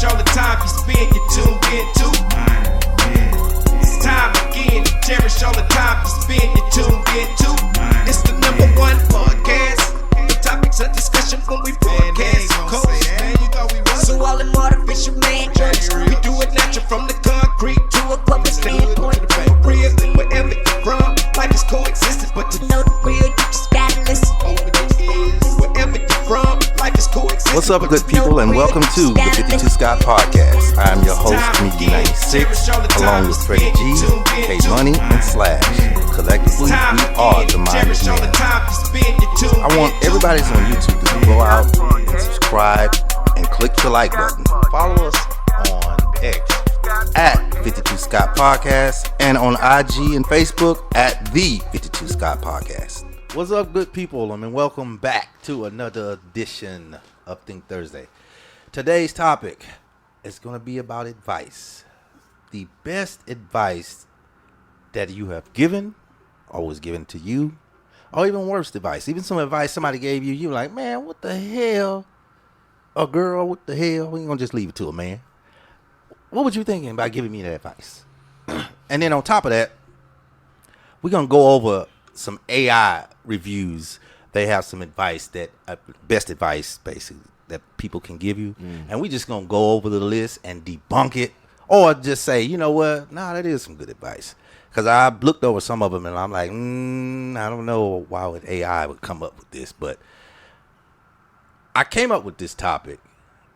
cherish all the time you spend, you tuned in to. It's time again to cherish all the time you spend, you tuned in to. It's the number one podcast. The topics of discussion when we broadcast. So all them artificial man jokes, we do it natural from the concrete to a public standpoint. Real, wherever you're from, life is coexisting, but to know the real, you just gotta listen. Wherever you're from, life is coexisting. What's up, good people, and welcome to the 52 Scott Podcast. I'm your host, Mickey 96, along with Freddie G, K Money, and Slash. Collectively, we are the Minded Men. I want everybody that's on YouTube to go out and subscribe and click the like button. Follow us on X at 52 Scott Podcast and on IG and Facebook at the 52 Scott Podcast. What's up, good people? Welcome back to another edition of Think Thursday. Today's topic is going to be about advice. The best advice that you have given or was given to you, or even worse advice. Even some advice somebody gave you, you're like, man, what the hell? Or girl, what the hell? We ain't going to just leave it to a man. What was you thinking about giving me that advice? And then on top of that, we're going to go over some AI reviews. They have some advice that, best advice, basically, that people can give you. And we just going to go over the list and debunk it. Or just say, you know what? Nah, that is some good advice. Because I looked over some of them and I'm like, I don't know why would AI would come up with this. But I came up with this topic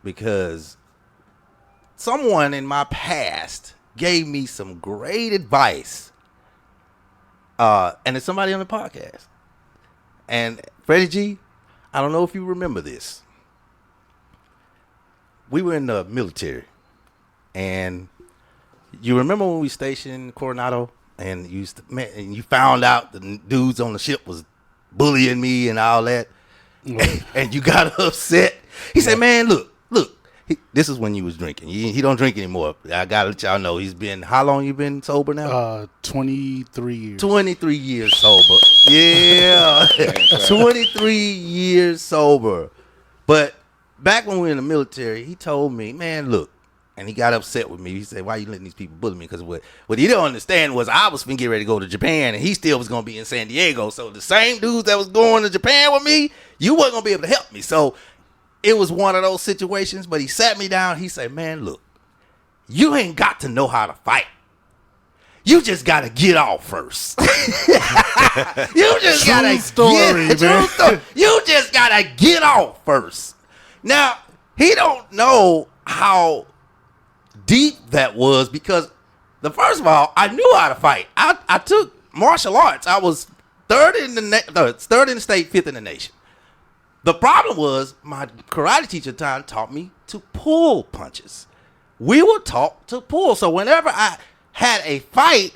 because someone in my past gave me some great advice. And it's somebody on the podcast. And Freddie G, I don't know if you remember this. We were in the military. And you remember when we stationed in Coronado and you found out the dudes on the ship was bullying me and all that? And you got upset. He said, man, look. This is when you was drinking. He don't drink anymore. I got to let y'all know. He's been, how long you been sober now? 23 years. 23 years sober. Yeah. 23 years sober. But back when we were in the military, he told me, man, look. And he got upset with me. He said, why you letting these people bully me? Because what he didn't understand was I was finna get ready to go to Japan, and he still was going to be in San Diego. So the same dudes that was going to Japan with me, you wasn't going to be able to help me. So it was one of those situations, but he sat me down. He said, man, look, you ain't got to know how to fight. You just got to get off first. You just got to You just got to get off first. Now, he don't know how deep that was, because first of all, I knew how to fight. I took martial arts. I was third in the state, fifth in the nation. The problem was my karate teacher at the time taught me to pull punches. We were taught to pull. So whenever I had a fight,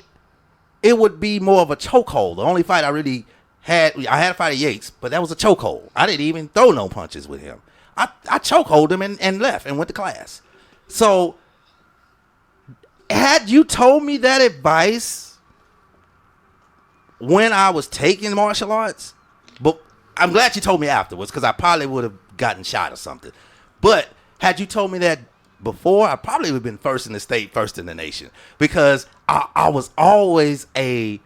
it would be more of a chokehold. The only fight I really had, I had a fight at Yates, but that was a chokehold. I didn't even throw no punches with him. I chokehold him and left and went to class. So had you told me that advice when I was taking martial arts, but I'm glad you told me afterwards, because I probably would have gotten shot or something. But had you told me that before, I probably would have been first in the state, first in the nation, because I was always I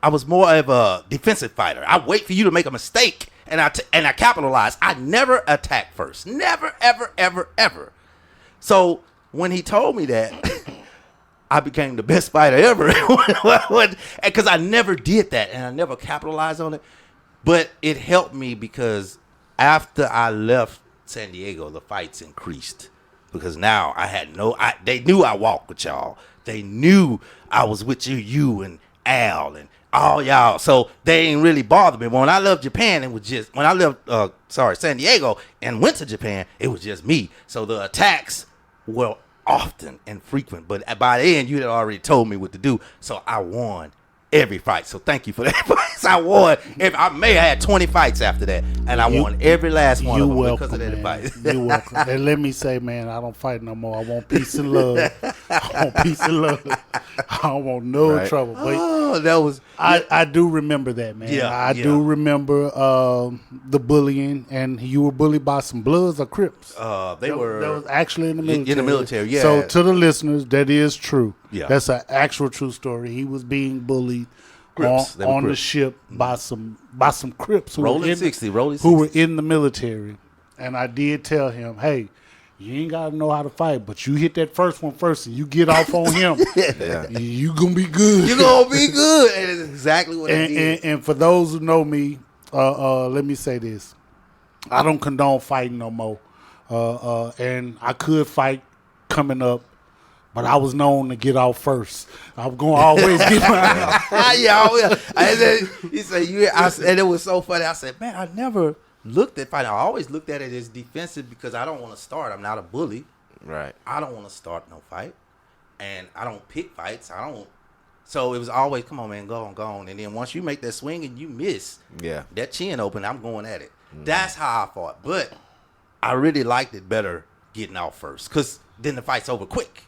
was more of a defensive fighter. I wait for you to make a mistake and I capitalize. I never attack first. Never, ever, ever, ever. So when he told me that, I became the best fighter ever, because I never did that and I never capitalized on it. But it helped me, because after I left San Diego, the fights increased, because now they knew I walked with y'all. They knew I was with you and Al and all y'all. So they ain't really bothered me. When I left Japan, it was just, when I left, San Diego and went to Japan, it was just me. So the attacks were often and frequent, but by the end, you had already told me what to do. So I won every fight. So thank you for that advice. I won. I may have had 20 fights after that, and I won every last one of them because of that advice. You're welcome. And let me say, man, I don't fight no more. I want peace and love. I want peace and love. I don't want no trouble. But that was. I do remember that, man. Yeah, I do remember the bullying, and you were bullied by some Bloods or Crips. They that were was actually in the military. In the military, yeah. So to the listeners, that is true. Yeah. That's an actual true story. He was being bullied Crips. on the ship by some Crips who Rolling were in 60, who were in the military. And I did tell him, hey, you ain't got to know how to fight, but you hit that first one first and you get off on him, you going to be good. You're going to be good. And it's exactly what it is. And for those who know me, let me say this. I don't condone fighting no more. And I could fight coming up, but I was known to get off first. I'm going to always get my Yeah. And then he said, and it was so funny. I said, man, I never looked at fighting. I always looked at it as defensive because I don't want to start. I'm not a bully. Right. I don't want to start no fight. And I don't pick fights. So it was always, come on, man, go on. And then once you make that swing and you miss, that chin open, I'm going at it. That's how I fought. But I really liked it better getting out first because then the fight's over quick.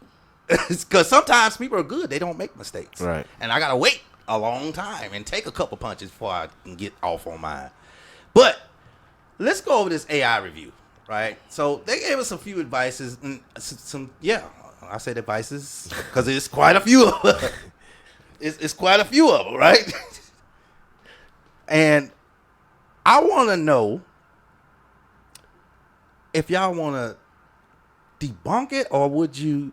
Because sometimes people are good. They don't make mistakes. Right. And I got to wait a long time and take a couple punches before I can get off on mine. But let's go over this AI review, right? So they gave us a few advices and I said advices because it's quite a few of them. It's quite a few of them, right? And I want to know if y'all want to debunk it or would you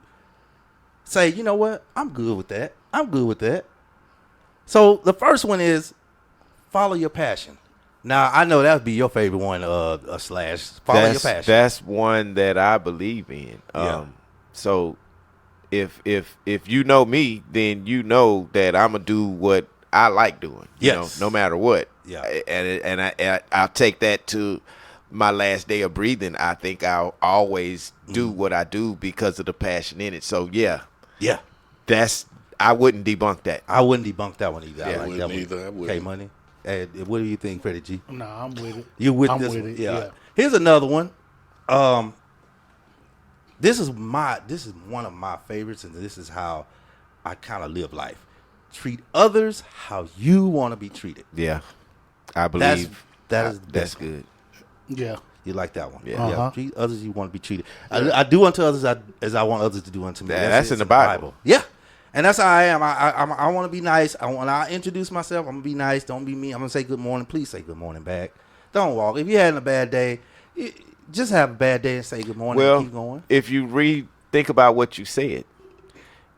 say, you know what, I'm good with that. So the first one is follow your passion. Now, I know that would be your favorite one, Slash. Follow your passion. That's one that I believe in. So if you know me, then you know that I'm going to do what I like doing, you know, no matter what. Yeah. And I'll take that to my last day of breathing. I think I'll always do what I do because of the passion in it. So, yeah. I wouldn't debunk that. I wouldn't debunk that one either. Yeah, I like that one. I wouldn't. K-Money. Hey, what do you think, Freddie G? No, I'm with it. You with I'm this with one? it, Yeah. Here's another one. This is one of my favorites, and this is how I kind of live life. Treat others how you want to be treated. Yeah. I believe that's good. Yeah. You like that one? Yeah. Uh-huh. Treat others you want to be treated. I do unto others as I want others to do unto me. That's in the Bible. Yeah. And that's how I am. I want to be nice. When I introduce myself, I'm going to be nice. Don't be mean. I'm going to say good morning. Please say good morning back. Don't walk. If you're having a bad day, just have a bad day and say good morning and keep going. If you think about what you said,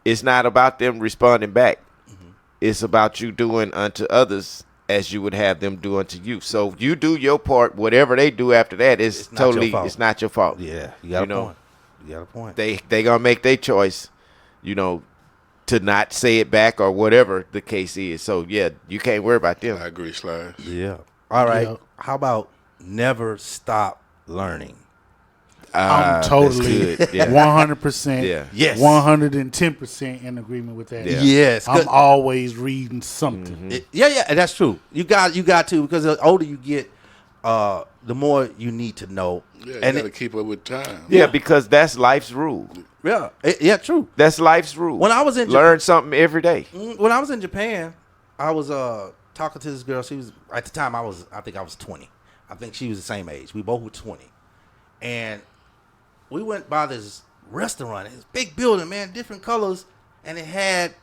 it's not about them responding back. Mm-hmm. It's about you doing unto others as you would have them do unto you. So you do your part. Whatever they do after that is totally, it's not your fault. Yeah, you got a point. You got a point. They going to make their choice, to not say it back or whatever the case is. So, yeah, you can't worry about them. I agree, Slash. Yeah. All right. Yeah. How about never stop learning? I'm totally that's good. Yeah. 100%. Yeah. Yes. 110% in agreement with that. Yeah. Yes. I'm always reading something. Yeah, that's true. You got to because the older you get, the more you need to know. Yeah, you and got to keep up with time. Yeah, because that's life's rule. Yeah, true. That's life's rule. When I was in learn something every day. When I was in Japan, I was talking to this girl. She was at the time I think I was 20. I think she was the same age. We both were 20, and we went by this restaurant. It's a big building, man, different colors, and it had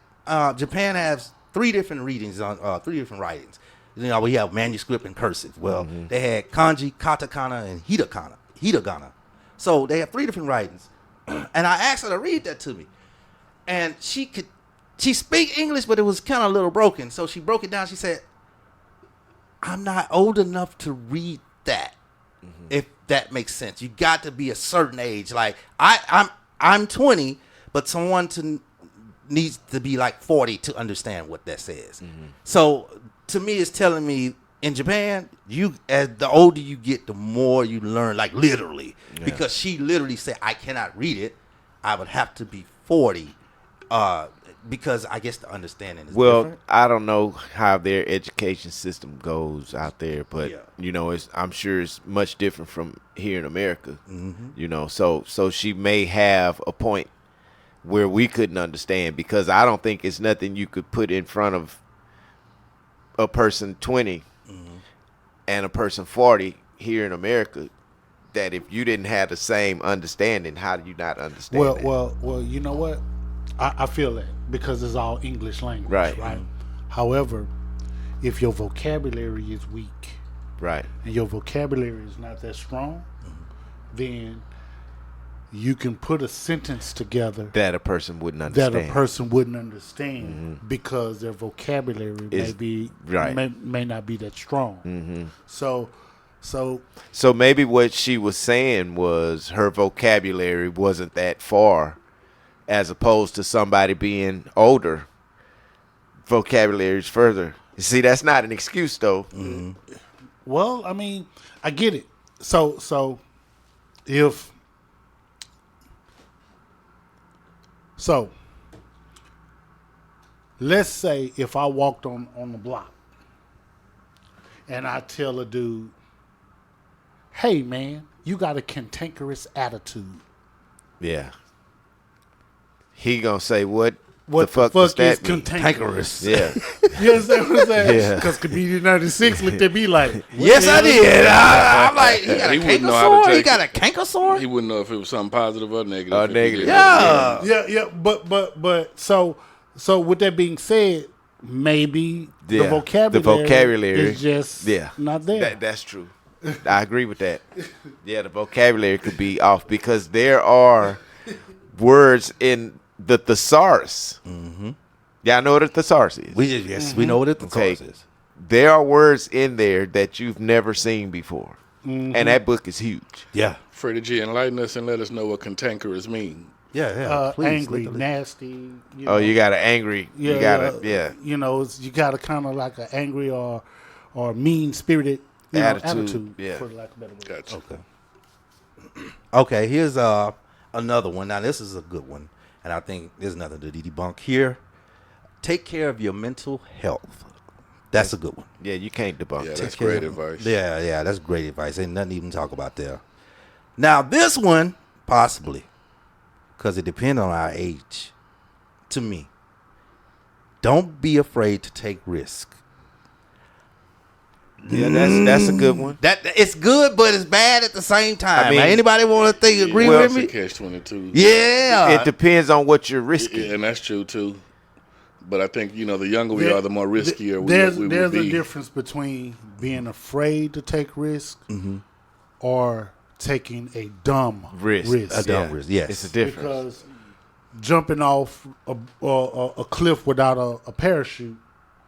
Japan has 3 different readings on 3 different writings. We have manuscript and cursive. Well, they had kanji, katakana, and hiragana. So they have 3 different writings. And I asked her to read that to me. And she speak English, but it was kind of a little broken. So she broke it down. She said, I'm not old enough to read that. If that makes sense. You got to be a certain age. Like I'm 20, but someone needs to be like 40 to understand what that says. So to me, it's telling me in Japan, as the older you get, the more you learn, like literally. Yeah. Because she literally said, I cannot read it. I would have to be 40 because I guess the understanding is different. I don't know how their education system goes out there, but, I'm sure it's much different from here in America. So she may have a point where we couldn't understand because I don't think it's nothing you could put in front of a person 20 and a person 40 here in America, that if you didn't have the same understanding, how do you not understand that? Well, you know what? I feel that because it's all English language, Right. right? However, if your vocabulary is weak Right. and your vocabulary is not that strong, then you can put a sentence together That a person wouldn't understand. that a person wouldn't understand because their vocabulary may not be that strong. So maybe what she was saying was her vocabulary wasn't that far, as opposed to somebody being older. Vocabulary is further. You see, that's not an excuse, though. well, I mean, I get it. So let's say if I walked on the block and I tell a dude, hey man, you got a cantankerous attitude. Yeah. He gonna say, what What the fuck does is that mean? cantankerous? Yeah. You understand what I'm saying? Yeah. Because Comedian 96 looked at me like, what Yes, the I hell? did. I'm like, he got a He wouldn't canker know how to sore? He take got it. a canker sore? He wouldn't know if it was something positive or negative. Or if he negative. didn't Yeah. Yeah, but so with that being said, maybe the Yeah. vocabulary is just yeah. not there. That's true. I agree with that. Yeah, the vocabulary could be off because there are words in the thesaurus. Y'all know what a thesaurus is? We know what it Okay. is. There are words in there that you've never seen before. And that book is huge. Yeah. Freddie G, enlighten us and let us know what cantankerous mean. Yeah. Please, angry, let the- nasty. You Oh, know, you got an angry. You got a, yeah. You know, you got a kind of like an angry or mean spirited attitude. Yeah. For lack of a better word. Gotcha. Okay, here's another one. Now, this is a good one. And I think there's nothing to debunk here. Take care of your mental health. That's a good one. Yeah, you can't debunk Yeah, that. that's care great of- advice. Yeah, that's great advice. Ain't nothing to even talk about there. Now, this one, possibly, because it depends on our age. To me, don't be afraid to take risk. Yeah, that's a good one. That it's good, but it's bad at the same time. I mean- Now, anybody want to agree Well, with It's a me? catch-22. Yeah, It depends on what you're risking. Yeah, and that's true too. But I think the younger we are, the more riskier There's we will a be. difference between being afraid to take risk or taking a dumb Risk. risk. A dumb risk, yes. It's a difference. Because jumping off a cliff without a parachute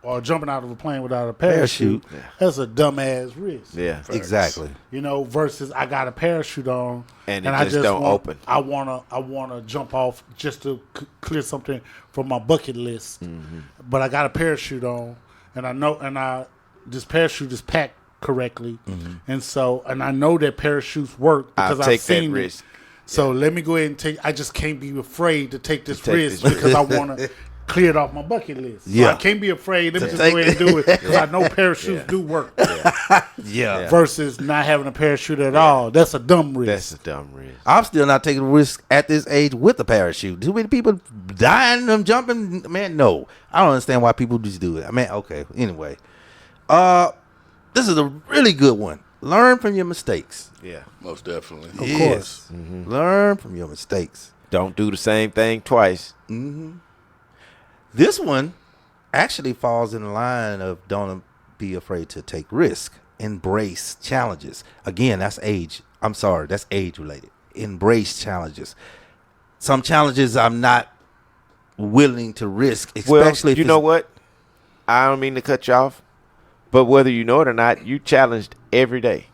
or jumping out of a plane without a parachute, that's a dumbass risk. Yeah. exactly. You know, versus I got a parachute on And it I just don't open. I wanna jump off just to clear something from my bucket list, but I got a parachute on, and this parachute is packed correctly, and I know that parachutes work because I'll I've take that seen risk. it. So let me go ahead and take. I just can't be afraid to take this take risk this because I want to clear it off my bucket list. So Yeah. I can't be afraid. Let me just take- go ahead and do it because I know parachutes do work. Yeah. Versus not having a parachute at all. That's a dumb risk. That's a dumb risk. I'm still not taking a risk at this age with a parachute. Too many people dying and jumping. Man, no. I don't understand why people just do it. I mean, okay. Anyway. This is a really good one. Learn from your mistakes. Yeah. Most definitely. Of course. Learn from your mistakes. Don't do the same thing twice. This one actually falls in the line of don't be afraid to take risk. Embrace challenges. Again, that's age. I'm sorry, that's age related. Embrace challenges. Some challenges I'm not willing to risk, especially if you know what? I don't mean to cut you off, but whether you know it or not, you challenged every day.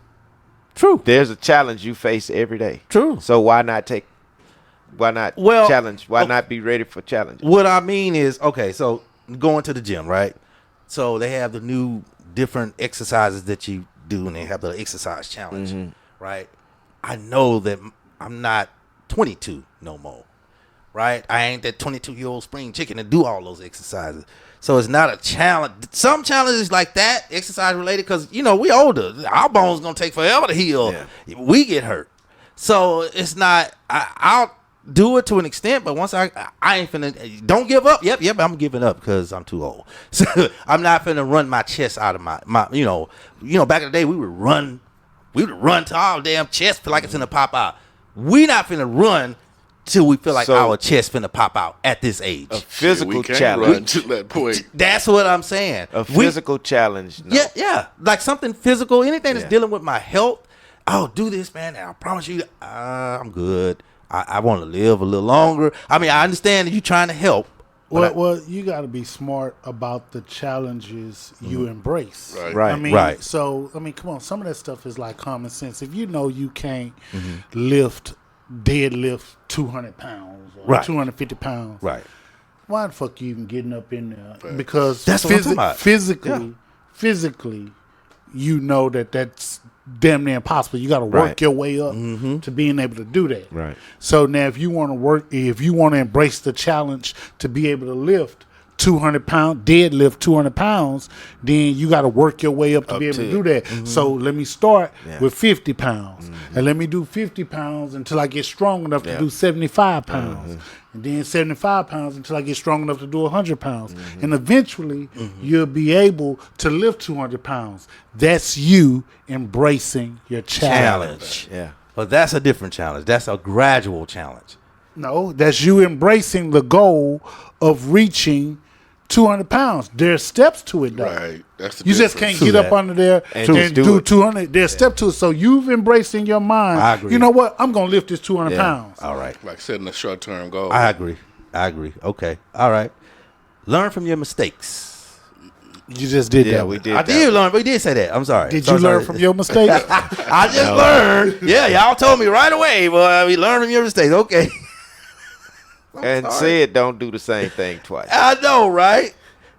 True. There's a challenge you face every day. True. So why not challenge? Why not be ready for challenges? What I mean is, okay, so going to the gym, right? So they have the new different exercises that you do, and they have the exercise challenge, right? I know that I'm not 22 no more, right? I ain't that 22-year-old spring chicken to do all those exercises. So it's not a challenge. Some challenges like that, exercise related, because, we older. Our bones going to take forever to heal. Yeah. We get hurt. So it's not, do it to an extent, but once I ain't finna. Don't give up. Yep. I'm giving up because I'm too old. So I'm not finna run my chest out of my. You know. Back in the day, we would run to our damn chest feel like it's finna pop out. We not finna run till we feel like So- our chest finna pop out at this age. A physical we can't challenge. run to that point. That's what I'm saying. A physical challenge. No. Yeah. Like something physical, anything that's Yeah. dealing with my health. I'll do this, man. And I promise you, I'm good. I want to live a little longer. I mean, I understand that you're trying to help. Well, you got to be smart about the challenges you embrace. Right. I mean, Right. So, I mean, come on. Some of that stuff is like common sense. If you know you can't deadlift 200 pounds or Right. 250 pounds, Right. why the fuck you even getting up in there? Because That's what I'm talking about. physically, you know that's damn near impossible. You got to work Right. your way up to being able to do that. Right. So now, if you want to embrace the challenge to be able to lift 200 pounds, deadlift 200 pounds, then you got to work your way up to be able to do that. So let me start with 50 pounds, and let me do 50 pounds until I get strong enough to do 75 pounds, and then 75 pounds until I get strong enough to do 100 pounds, and eventually you'll be able to lift 200 pounds. That's you embracing your challenge. Challenge. But that's a different challenge. That's a gradual challenge. No, that's you embracing the goal of reaching 200 pounds. There's steps to it, though. Right. That's the You just difference. can't get up under there And and just do do it. 200. There's step to it. So you've embraced in your mind, I agree. you know what? I'm going to lift this 200 pounds. All right. Like setting a short-term goal. I agree. Okay. All right. Learn from your mistakes. You just did Yeah, that. we did. I that. did learn. We did say that. I'm sorry. Did Sorry, you learn sorry. from your mistakes? I just learned. Yeah, y'all told me right away. Well, we learned from your mistakes. Okay. And said don't do the same thing twice. I know, right?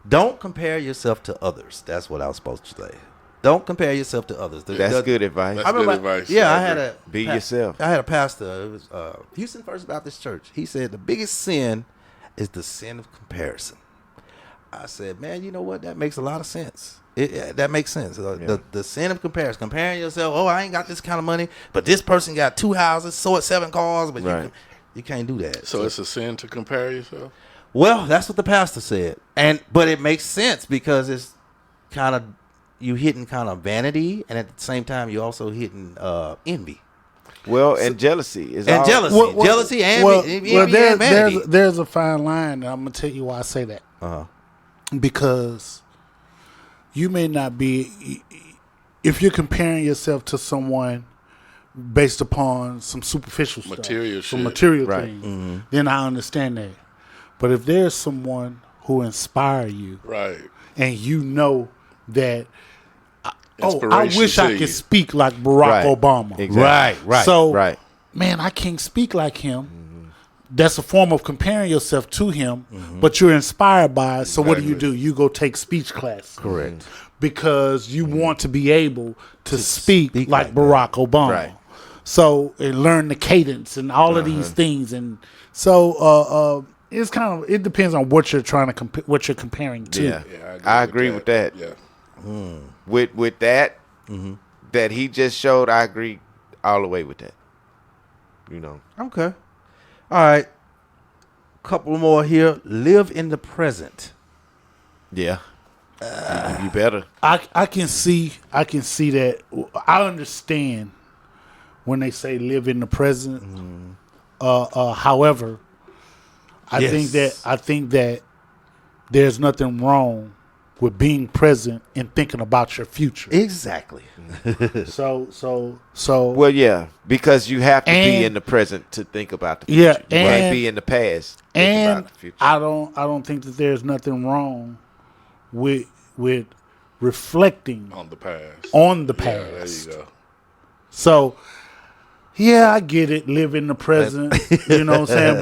Don't compare yourself to others. That's what I was supposed to say. Don't compare yourself to others. That's good advice. That's good advice. Yeah, I I had agree. a Be yourself. I had a pastor. It was Houston First Baptist Church. He said the biggest sin is the sin of comparison. I said, man, you know what? That makes a lot of sense. That makes sense. The sin of comparison, comparing yourself. Oh, I ain't got this kind of money, but this person got 2 houses, sold 7 cars, but Right. you can't do that. So it's a sin to compare yourself? Well, that's what the pastor said, but it makes sense because it's kind of you hitting kind of vanity, and at the same time you also hitting envy. Well, and jealousy is And all, jealousy. Jealousy and envy and vanity. there's a fine line, and I'm going to tell you why I say that. Uh-huh. Because you may not be, if you're comparing yourself to someone based upon some superficial Material stuff, some shit. material Right. things, then I understand that. But if there's someone who inspire you, Right. and you know that, I Inspiration wish to I you. could speak like Barack Right. Obama. Exactly. Right. So, Right. man, I can't speak like him. That's a form of comparing yourself to him, but you're inspired by it. So what do? You go take speech class. Correct. Because you want to be able to speak speak like like Barack Obama. Right. So, and learn the cadence and all of these things. And so it's kind of, it depends on what you're trying to what you're comparing to. Yeah, Yeah, I agree with that. Yeah. With that, that he just showed, I agree all the way with that. You know, Okay. All right. Couple more here. Live in the present. yeah, you better. I can see that. I understand when they say live in the present. However, I Yes. think that there's nothing wrong with being present and thinking about your future. Exactly. So Well, yeah, because you have to be And- in the present to think about the Yeah, future. You can't and- be in the past. Think and about the future. I don't think that there's nothing wrong with reflecting On the past. on the Yeah, there past. you go. So, yeah, I get it. Live in the present. You know what I'm saying?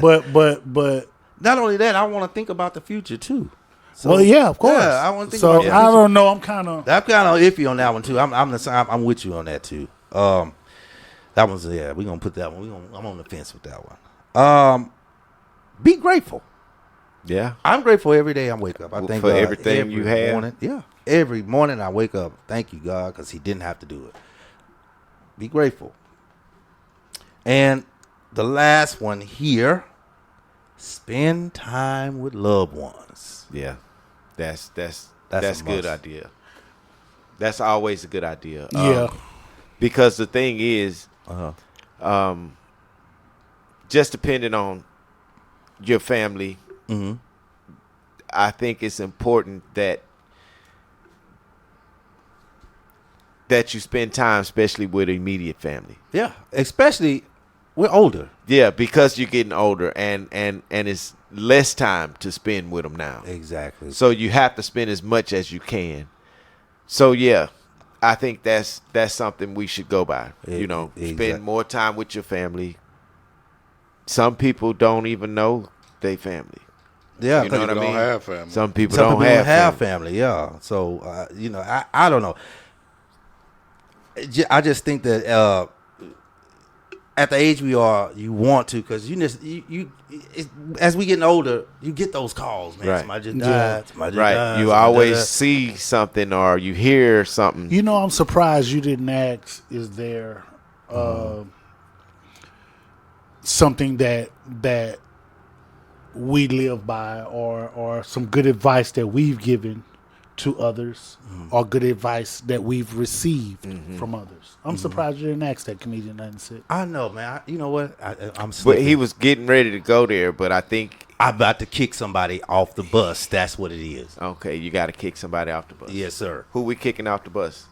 But Not only that, I want to think about the future too. So, well, yeah, of course. Yeah, I want to think so about the I future. don't know. I'm kind of. I'm kind of iffy on that one too. I'm with you on that too. That one's we're gonna put that one. I'm on the fence with that one. Be grateful. Yeah, I'm grateful every day I wake up. I For thank everything every you have? Morning, yeah, every morning I wake up. Thank you, God, because He didn't have to do it. Be grateful. And the last one here. Spend time with loved ones. Yeah, that's a good must. idea. That's always a good idea. Yeah. Because the thing is, Uh-huh. just depending on your family, Mm-hmm. I think it's important that you spend time, especially with immediate family. Yeah, especially we're older. Yeah, because you're getting older, and it's less time to spend with them now. Exactly. So you have to spend as much as you can. So yeah, I think that's something we should go by. Spend more time with your family. Some people don't even know they family. Yeah, You know what I People mean? don't have family. Some people some don't people have don't have family. family. Yeah, so I don't know. I just think that at the age we are, you want to, because as we getting older, you get those calls, man. Right. Somebody just Yeah. died. Somebody just Right. died, You somebody always died. see something or you hear something. You know, I'm surprised you didn't ask, is there something that we live by, or some good advice that we've given to others, or good advice that we've received from others? I'm surprised you didn't ask that, comedian 96. I know, man. You know what? I'm But slipping. he was getting ready to go there, but I think, I'm about to kick somebody off the bus. That's what it is. okay, you got to kick somebody off the bus. Yes, sir. Who we kicking off the bus?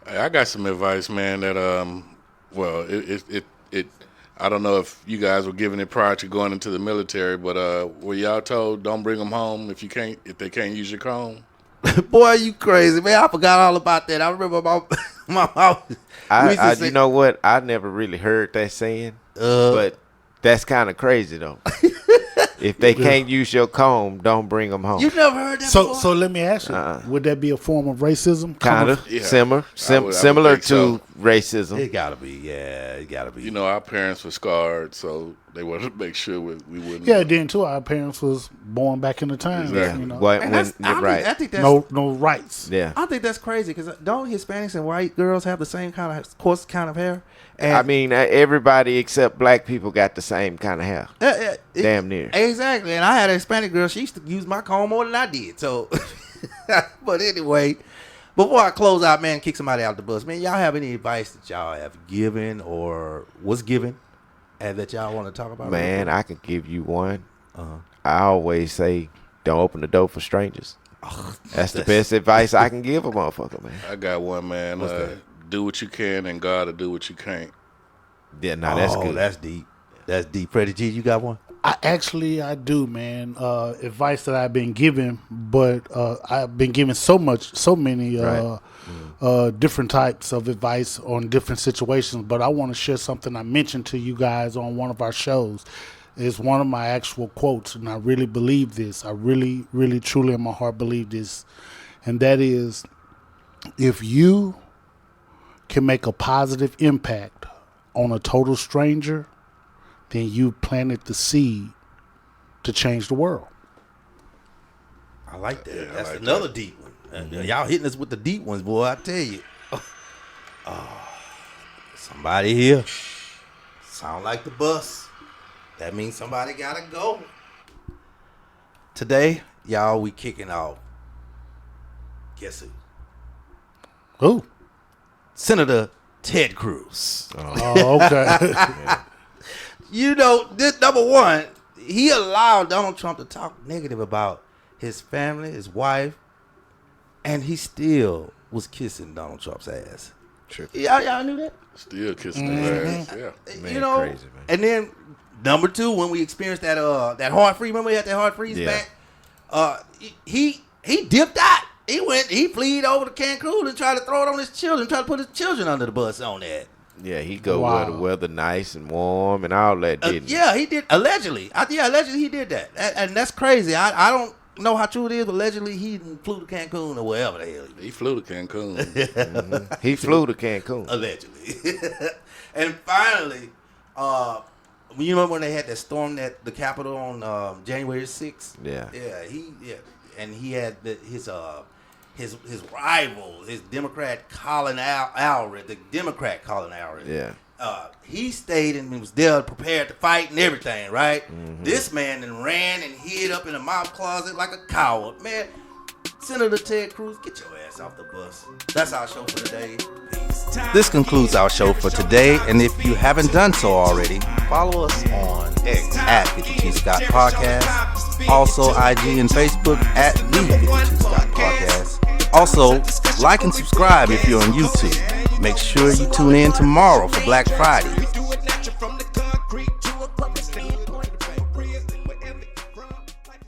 Hey, I got some advice, man. That well, it. I don't know if you guys were given it prior to going into the military, but were y'all told don't bring them home if they can't use your comb? Boy, you crazy, man. I forgot all about that. I remember my mom. You know what? I never really heard that saying, but that's kind of crazy though. If they can't use your comb, don't bring them home. You never heard that So before? so let me ask you, would that be a form of racism? Kind of Yeah. similar, I would similar think to so. racism. It gotta be. Yeah, it gotta be. You know, our parents were scarred, so they wanted to make sure we wouldn't. Yeah, then too, our parents was born back in the time. Exactly. You know, And that's, you're right. I think that's no rights. Yeah. I think that's crazy, because don't Hispanics and white girls have the same kind of coarse kind of hair? And I mean, everybody except black people got the same kind of hair. Damn near. Exactly. And I had a Hispanic girl. She used to use my comb more than I did. So, but anyway, before I close out, man, kick somebody out the bus, man, y'all have any advice that y'all have given or was given and that y'all want to talk about? Man, I could give you one. I always say, don't open the door for strangers. That's the best advice I can give a motherfucker, man. I got one, man. What's that? Do what you can, and God will do what you can't. Yeah, no, that's good. That's deep. That's deep. Freddie G, you got one? I do, man. Advice that I've been given, but I've been given so many different types of advice on different situations. But I want to share something I mentioned to you guys on one of our shows. It's one of my actual quotes, and I really believe this. I really, really, truly in my heart believe this. And that is, if you can make a positive impact on a total stranger, then you planted the seed to change the world. I like that. Yeah, I That's like another that. deep one. Y'all hitting us with the deep ones, boy, I tell you. Somebody here. Sound like the bus. That means somebody gotta go. Today, y'all, we kicking off. Guess who? Oh, Senator Ted Cruz. okay. You know, this number one, he allowed Donald Trump to talk negative about his family, his wife, and he still was kissing Donald Trump's ass. Y'all knew that? Still kissing their ass. Yeah. Man, You know, crazy, man. and then number two, when we experienced that hard freeze, remember we had that hard freeze Yeah. back? He dipped out. He fleed over to Cancun and tried to throw it on his children, tried to put his children under the bus on that. Yeah, he go Wow. where the weather nice and warm and all that, didn't he? Yeah, he did. Allegedly. Allegedly he did that. And that's crazy. I don't know how true it is, but allegedly he flew to Cancun or wherever the hell he was. He flew to Cancun. He flew to Cancun. Allegedly. And finally, you remember when they had that storm at the Capitol on January 6th? Yeah. And he had his rival, his Democrat Colin Alred, Yeah. He stayed and was there prepared to fight and everything, right? This man then ran and hid up in a mop closet like a coward. Man, Senator Ted Cruz, get your ass off the bus. That's our show for today. Peace. This concludes our show for today, and if you haven't done so already, follow us on X at 52 Scott Podcast, also IG and Facebook at the 52 Scott Podcast. Also, like and subscribe if you're on YouTube. Make sure you tune in tomorrow for Black Friday.